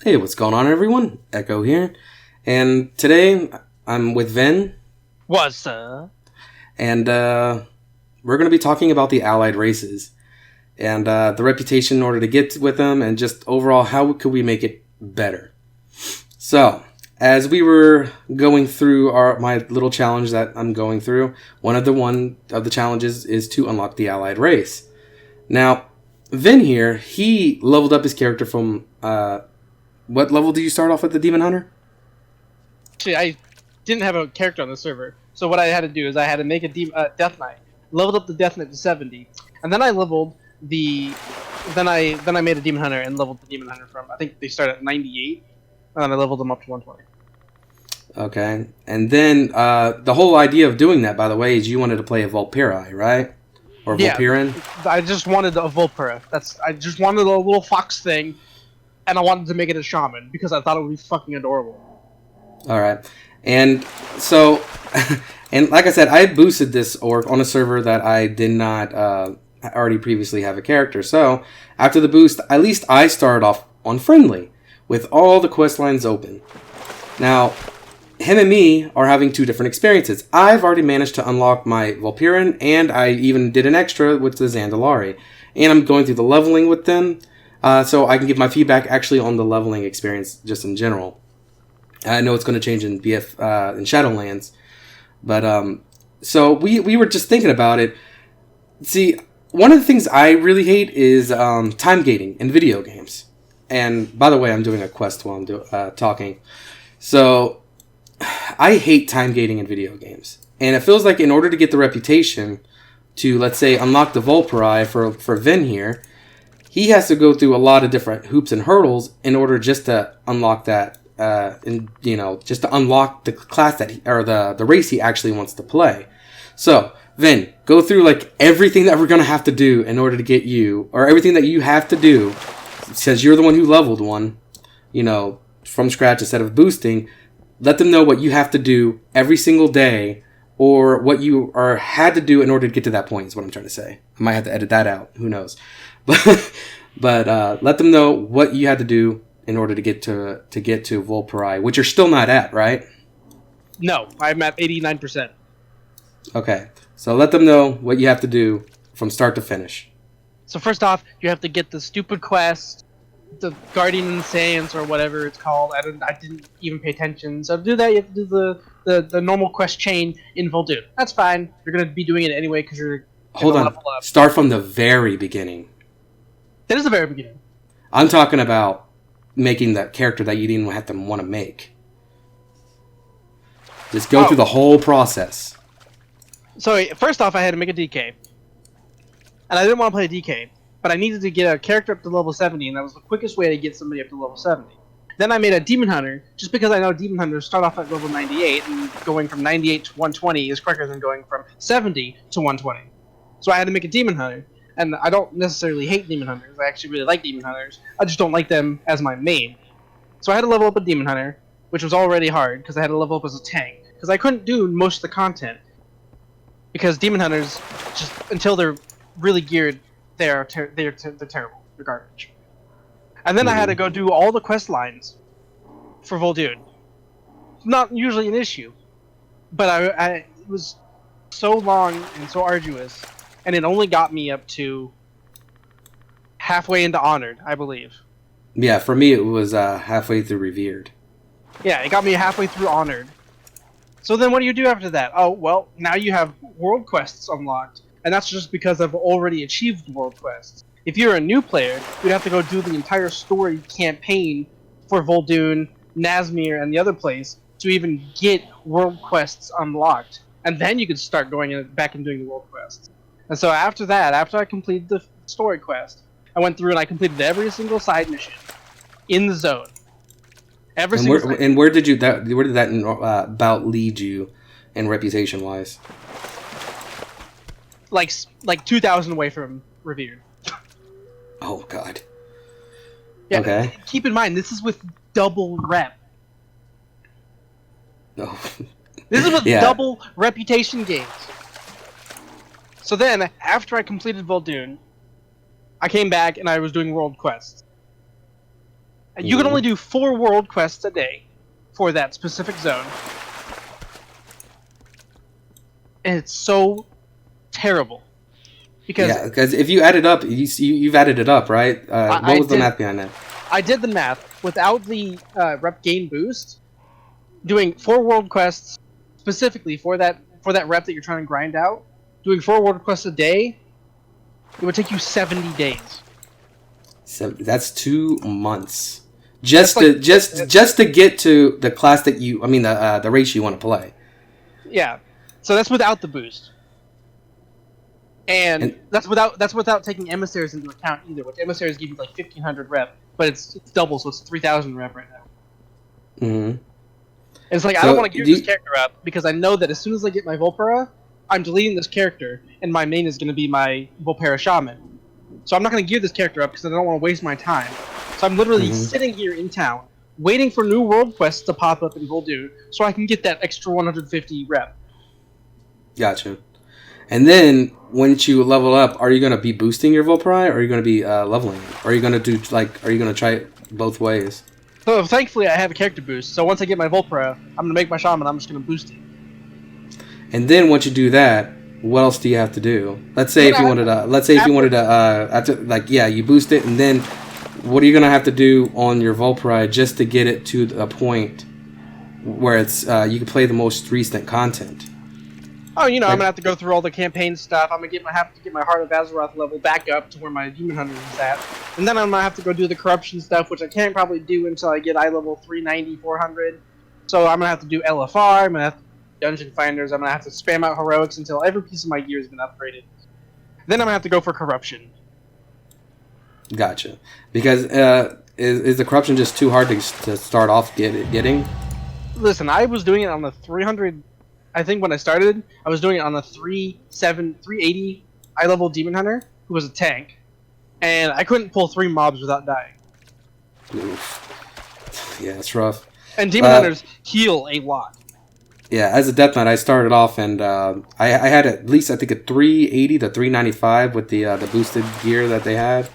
Hey, what's going on, everyone? Echo here. And today I'm with Vin, What's up? and we're going to be talking about the allied races and the reputation in order to get with them, and just overall how could we make it better. So, as we were going through my little challenge that I'm going through, one of the challenges is to unlock the allied race. Now, Vin here, he leveled up his character from what level did you start off with, the Demon Hunter? Actually, I didn't have a character on the server, so what I had to do is I had to make a Death Knight, leveled up the Death Knight to 70, and then I leveled the, then I made a Demon Hunter and leveled the Demon Hunter from, I think they start at 98, and then I leveled them up to 120. Okay, and then the whole idea of doing that, by the way, is you wanted to play a Volpiri, right? Or Volpirin? I just wanted a Vulpera. I just wanted a little fox thing, and I wanted to make it a shaman because I thought it would be fucking adorable. All right, and so, and like I said, I boosted this orc on a server that I did not already previously have a character. So after the boost, at least I started off on friendly with all the quest lines open. Now, him and me are having two different experiences. I've already managed to unlock my Volpirin, and I even did an extra with the Zandalari. And I'm going through the leveling with them, so I can give my feedback actually on the leveling experience just in general. I know it's going to change in in Shadowlands, but so we were just thinking about it. See, one of the things I really hate is time gating in video games. And by the way, I'm doing a quest while I'm talking. So I hate time gating in video games. And it feels like in order to get the reputation to, let's say, unlock the Volpiri for Vin here, he has to go through a lot of different hoops and hurdles in order just to unlock that, just to unlock the class or the race he actually wants to play. So, Vin, go through like everything that we're going to have to do in order to get you, or everything that you have to do, since you're the one who leveled one, from scratch instead of boosting. Let them know what you have to do every single day, or what you had to do in order to get to that point, is what I'm trying to say. I might have to edit that out. Who knows? But let them know what you had to do in order to get to Volpiri, which you're still not at, right? No, I'm at 89%. Okay. So let them know what you have to do from start to finish. So first off, you have to get the stupid quest, the Guardian in the Sands, or whatever it's called. I didn't even pay attention. So to do that, you have to do the normal quest chain in Vol'dun. That's fine. You're going to be doing it anyway because you're Hold on. level up. Start from the very beginning. That is the very beginning. I'm talking about making that character that you didn't have to want to make. Just go through the whole process. So first off, I had to make a DK. And I didn't want to play a DK, but I needed to get a character up to level 70, and that was the quickest way to get somebody up to level 70. Then I made a Demon Hunter, just because I know Demon Hunters start off at level 98, and going from 98 to 120 is quicker than going from 70 to 120. So I had to make a Demon Hunter, and I don't necessarily hate Demon Hunters. I actually really like Demon Hunters. I just don't like them as my main. So I had to level up a Demon Hunter, which was already hard, because I had to level up as a tank. Because I couldn't do most of the content. Because Demon Hunters, just until they're really geared, they're terrible. They're garbage. And then I had to go do all the quest lines for Vol'dun. Not usually an issue, but it was so long and so arduous, and it only got me up to halfway into Honored, I believe. Yeah, for me it was halfway through Revered. Yeah, it got me halfway through Honored. So then what do you do after that? Oh, well, now you have world quests unlocked, and that's just because I've already achieved world quests. If you're a new player, you'd have to go do the entire story campaign for Vol'dun, Nazmir, and the other place to even get world quests unlocked. And then you could start going back and doing the world quests. And so after that, after I completed the story quest, I went through and I completed every single side mission in the zone. Where did that bout lead you in reputation wise? Like 2,000 away from Revered. Oh god. Yeah, okay. Keep in mind, this is with double rep. Oh. This is with double reputation gains. So then, after I completed Vol'dun, I came back and I was doing world quests. You can only do 4 world quests a day for that specific zone. And it's so terrible. Because if you add it up, you've added it up, right? What was the math behind that? I did the math. Without the rep gain boost, doing 4 world quests specifically for that rep that you're trying to grind out, doing 4 world quests a day, it would take you 70 days. That's 2 months. Just to get to the class that the race you want to play. Yeah. So that's without the boost. And that's without taking emissaries into account either, which emissaries give you like 1,500 rep, but it's double, so it's 3,000 rep right now. Mm-hmm. And it's like, I don't want to gear this character up, because I know that as soon as I get my Volpera, I'm deleting this character, and my main is going to be my Volpera Shaman. So I'm not going to gear this character up, because I don't want to waste my time. So I'm literally sitting here in town, waiting for new world quests to pop up in Voldu, so I can get that extra 150 rep. Gotcha. And then, once you level up, are you going to be boosting your Volpari, or are you going to be leveling it? Or are you going to are you going to try it both ways? So thankfully I have a character boost, so once I get my Volpera, I'm going to make my Shaman, I'm just going to boost it. And then once you do that, what else do you have to do? Let's say if you wanted to, you boost it, and then what are you going to have to do on your Volpari just to get it to a point where it's you can play the most recent content? Oh, I'm gonna have to go through all the campaign stuff. I'm gonna have to get my Heart of Azeroth level back up to where my Demon Hunter is at, and then I'm gonna have to go do the corruption stuff, which I can't probably do until I get eye level 390, 400. So I'm gonna have to do LFR. I'm gonna have to do Dungeon Finders. I'm gonna have to spam out heroics until every piece of my gear has been upgraded. Then I'm gonna have to go for corruption. Gotcha. Because is the corruption just too hard to start off getting? Listen, I was doing it on the 300. I think when I started, I was doing it on a 380 eye level Demon Hunter, who was a tank, and I couldn't pull 3 mobs without dying. Oof. Yeah, it's rough. And Demon Hunters heal a lot. Yeah, as a Death Knight, I started off, and I had at least, I think, a 380 to 395 with the boosted gear that they had.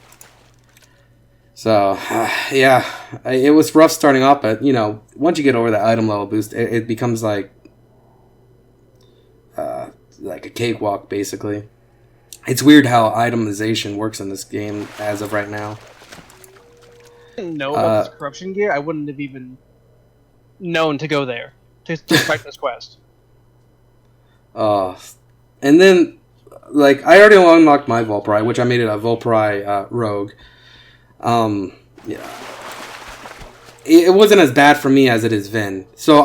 So, it was rough starting off, but, once you get over the item level boost, it becomes like a cakewalk, basically. It's weird how itemization works in this game as of right now. If I didn't know about this corruption gear, I wouldn't have even known to go there to fight this quest. And then, I already unlocked my Volpari, which I made it a Volpari Rogue. It wasn't as bad for me as it is Vin. So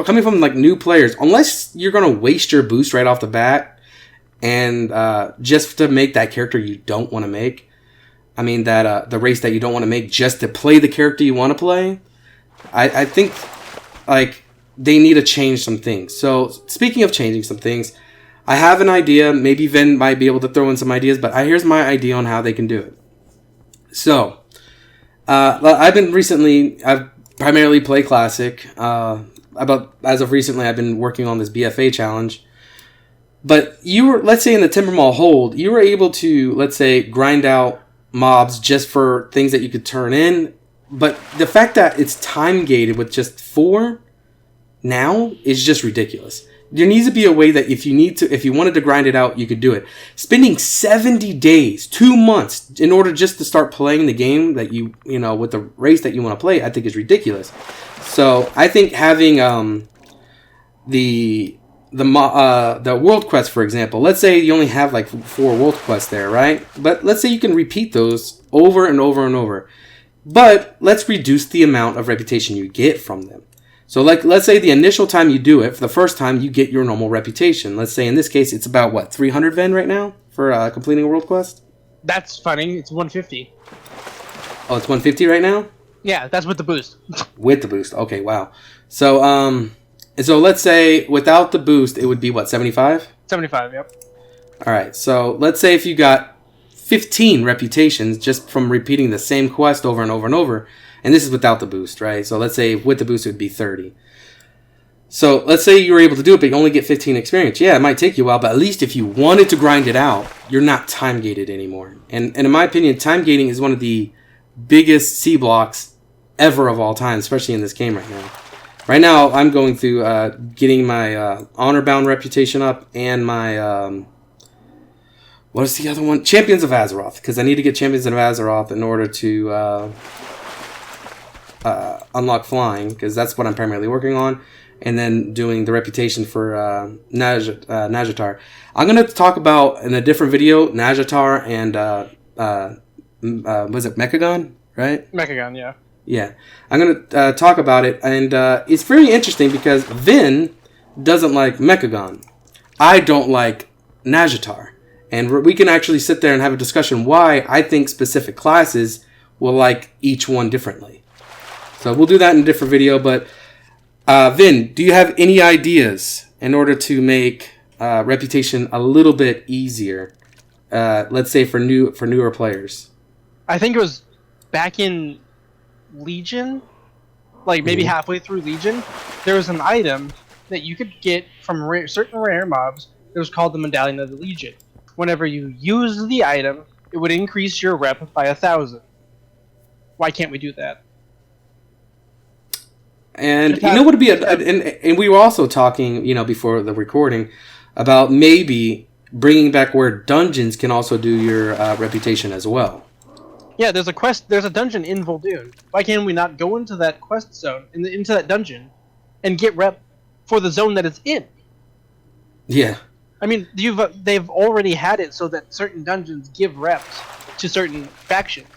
coming from new players, unless you're gonna waste your boost right off the bat, and just to make that character you don't want to make, the race that you don't want to make just to play the character you want to play, I think they need to change some things. So speaking of changing some things, I have an idea. Maybe Vin might be able to throw in some ideas, but here's my idea on how they can do it. So. I've primarily played Classic. As of recently, I've been working on this BFA challenge. But let's say in the Timbermaw hold, you were able to, let's say, grind out mobs just for things that you could turn in. But the fact that it's time gated with just 4 now is just ridiculous. There needs to be a way that if you wanted to grind it out, you could do it. Spending 70 days, 2 months, in order just to start playing the game that with the race that you want to play, I think is ridiculous. So I think having the world quest, for example, let's say you only have 4 world quests there, right? But let's say you can repeat those over and over and over. But let's reduce the amount of reputation you get from them. So, let's say the initial time you do it, for the first time, you get your normal reputation. Let's say in this case, it's about, 300 Ven right now for completing a world quest? That's funny. It's 150. Oh, it's 150 right now? Yeah, that's with the boost. With the boost. Okay, wow. So, let's say without the boost, it would be, 75? 75, yep. All right, so let's say if you got 15 reputations just from repeating the same quest over and over and over. And this is without the boost, right? So let's say with the boost, it would be 30. So let's say you were able to do it, but you only get 15 experience. Yeah, it might take you a while, but at least if you wanted to grind it out, you're not time-gated anymore. And in my opinion, time-gating is one of the biggest C blocks ever of all time, especially in this game right now. Right now, I'm going through getting my honor-bound reputation up and my what is the other one? Champions of Azeroth, because I need to get Champions of Azeroth in order to unlock flying, because that's what I'm primarily working on, and then doing the reputation for Najatar. I'm going to talk about in a different video Najatar and was it Mechagon, right? Mechagon, yeah. Yeah, I'm going to talk about it, and it's very interesting because Vin doesn't like Mechagon. I don't like Najatar. And we can actually sit there and have a discussion why I think specific classes will like each one differently. So we'll do that in a different video, but Vin, do you have any ideas in order to make reputation a little bit easier, let's say for newer players? I think it was back in Legion, like maybe halfway through Legion, there was an item that you could get from certain rare mobs that was called the Medallion of the Legion. Whenever you use the item, it would increase your rep by 1,000. Why can't we do that? And you know what would be and we were also talking, before the recording, about maybe bringing back where dungeons can also do your reputation as well. Yeah, there's a dungeon in Vol'dun. Why can't we not go into that quest zone, into that dungeon, and get rep for the zone that it's in? Yeah. I mean, they've already had it so that certain dungeons give reps to certain factions.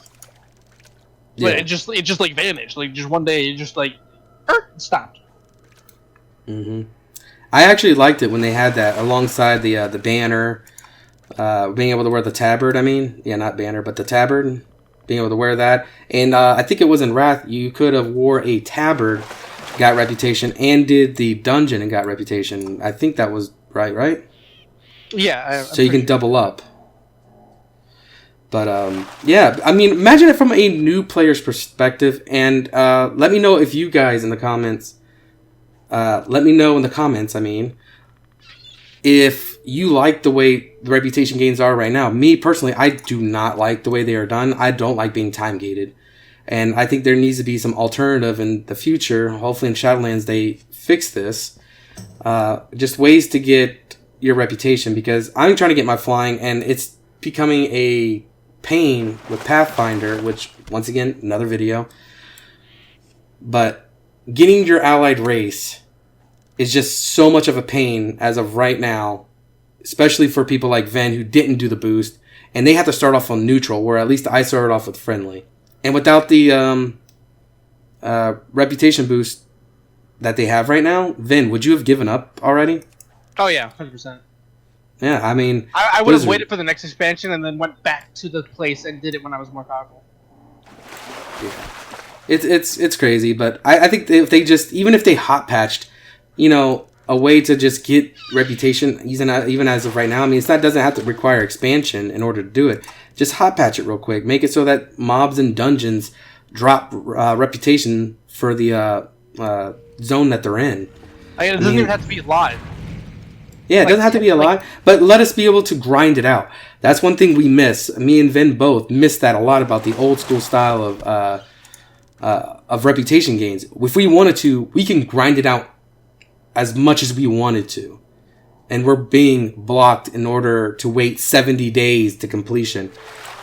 Yeah. But it just like vanished. Like just one day, it just like it stopped. Mm-hmm. I actually liked it when they had that alongside the banner, being able to wear the tabard. Not banner, but the tabard, being able to wear that. And I think it was in Wrath, you could have wore a tabard, got reputation, and did the dungeon and got reputation. I think that was right? Yeah. So you can double up. But, imagine it from a new player's perspective. And let me know if you guys in the comments... if you like the way the reputation gains are right now. Me, personally, I do not like the way they are done. I don't like being time-gated. And I think there needs to be some alternative in the future. Hopefully in Shadowlands they fix this. Just ways to get your reputation, because I'm trying to get my flying and it's becoming a pain with Pathfinder, which once again another video, but getting your allied race is just so much of a pain as of right now, especially for people like Ven who didn't do the boost and they have to start off on neutral, where at least I started off with friendly. And without the reputation boost that they have right now, Vin, would you have given up already? Oh yeah, 100%. Yeah, I mean... I would have waited for the next expansion and then went back to the place and did it when I was more powerful. Yeah. It's crazy, but I think if they just... Even if they hot patched, a way to just get reputation, even as of right now, it doesn't have to require expansion in order to do it. Just hot patch it real quick. Make it so that mobs and dungeons drop reputation for the zone that they're in. It doesn't even have to be live. Yeah, it doesn't have to be a lot, but let us be able to grind it out. That's one thing we miss. Me and Vin both miss that a lot about the old school style of reputation gains. If we wanted to, we can grind it out as much as we wanted to. And we're being blocked in order to wait 70 days to completion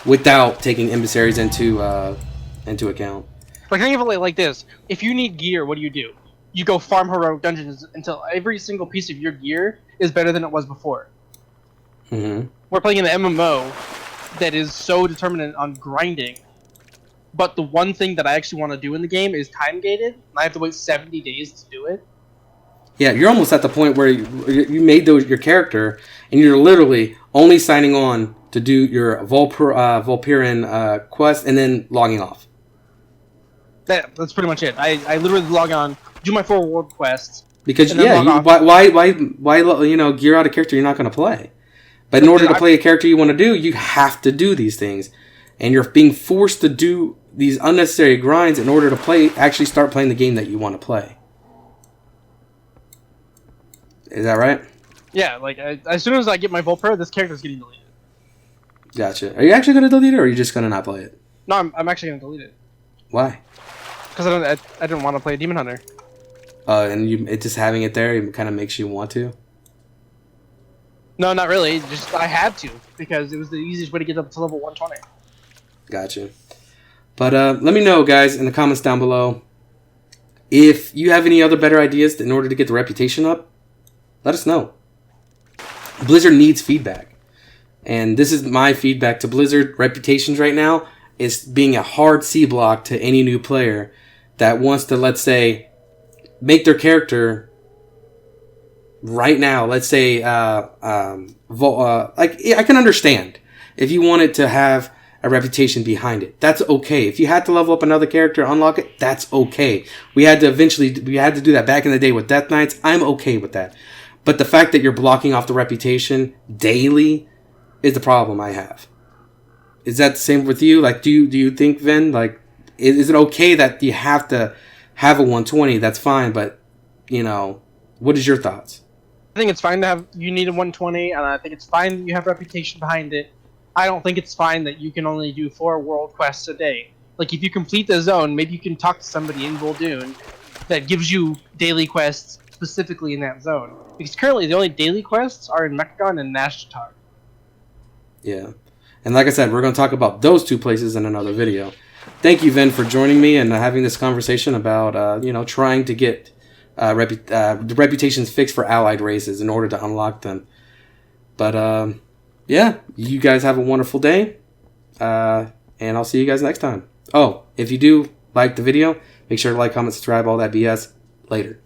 without taking emissaries into account. Like, think of it like this. If you need gear, what do? You go farm heroic dungeons until every single piece of your gear is better than it was before. Mm-hmm. We're playing an MMO that is so determinant on grinding, but the one thing that I actually want to do in the game is time-gated, and I have to wait 70 days to do it. Yeah, you're almost at the point where you made your character, and you're literally only signing on to do your Volpyrian quest, and then logging off. That's pretty much it. I literally log on, do my 4 world quests. Because why gear out a character you're not going to play? But in order to play a character you want to do, you have to do these things, and you're being forced to do these unnecessary grinds in order to actually start playing the game that you want to play. Is that right? Yeah, like as soon as I get my Volpyr, this character's getting deleted. Gotcha. Are you actually going to delete it, or are you just going to not play it? No, I'm actually going to delete it. Why? Because I didn't want to play Demon Hunter. And it just having it there, it kind of makes you want to. No, not really. Just I had to because it was the easiest way to get up to level 120. Gotcha. But let me know, guys, in the comments down below if you have any other better ideas in order to get the reputation up. Let us know. Blizzard needs feedback, and this is my feedback to Blizzard. Reputations right now is being a hard C block to any new player that wants to, let's say, make their character right now. Let's say, like I can understand if you wanted to have a reputation behind it. That's okay. If you had to level up another character, unlock it, that's okay. We had to do that back in the day with Death Knights. I'm okay with that. But the fact that you're blocking off the reputation daily is the problem I have. Is that the same with you? Like, do you think, Vin, like, is it okay that you have to have a 120? That's fine, but, you know, what is your thoughts? I think it's fine to have, you need a 120, and I think it's fine you have reputation behind it. I don't think it's fine that you can only do 4 world quests a day. Like, if you complete the zone, maybe you can talk to somebody in Vol'dun that gives you daily quests specifically in that zone. Because currently, the only daily quests are in Mechagon and Nashtar. Yeah. And like I said, we're going to talk about those 2 places in another video. Thank you, Vin, for joining me and having this conversation about, trying to get the reputations fixed for allied races in order to unlock them. But, yeah, you guys have a wonderful day, and I'll see you guys next time. Oh, if you do like the video, make sure to like, comment, subscribe, all that BS. Later.